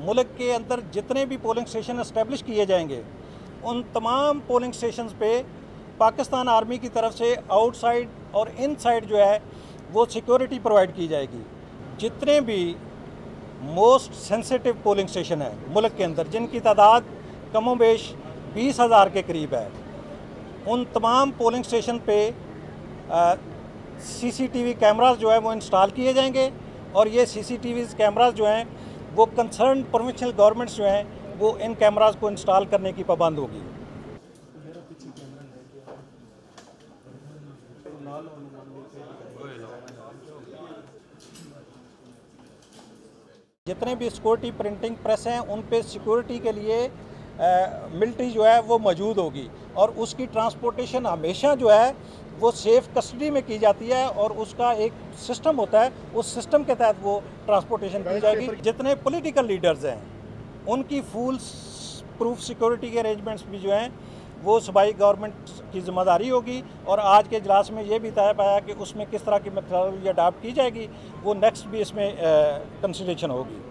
मुल्क के अंदर जितने भी पोलिंग स्टेशन इस्टेब्लिश किए जाएंगे उन तमाम पोलिंग स्टेशंस पे पाकिस्तान आर्मी की तरफ से आउटसाइड और इनसाइड जो है वो सिक्योरिटी प्रोवाइड की जाएगी। जितने भी मोस्ट सेंसिटिव पोलिंग स्टेशन है मुल्क के अंदर, जिनकी तादाद कमोबेश 20,000 के करीब है, उन तमाम पोलिंग स्टेशन पे सीसीटीवी कैमरास जो है वो इंस्टॉल किए जाएंगे और ये सीसीटीवी कैमरास जो हैं वो कंसर्न प्रोविंशियल गवर्नमेंट्स जो हैं वो इन कैमरास को इंस्टॉल करने की पाबंद होगी। जितने भी सिक्योरिटी प्रिंटिंग प्रेस हैं उन पे सिक्योरिटी के लिए मिलिट्री जो है वो मौजूद होगी और उसकी ट्रांसपोर्टेशन हमेशा जो है वो सेफ कस्टडी में की जाती है और उसका एक सिस्टम होता है, उस सिस्टम के तहत वो ट्रांसपोर्टेशन की जाएगी। जितने पॉलिटिकल लीडर्स हैं उनकी फुल प्रूफ सिक्योरिटी के अरेंजमेंट्स भी जो हैं वो सूबाई गवर्नमेंट की जिम्मेदारी होगी और आज के इजलास में ये भी तय पाया कि उसमें किस तरह की मेथोडोलॉजी अडॉप्ट की जाएगी, वो नेक्स्ट भी इसमें कंसिडरेशन होगी।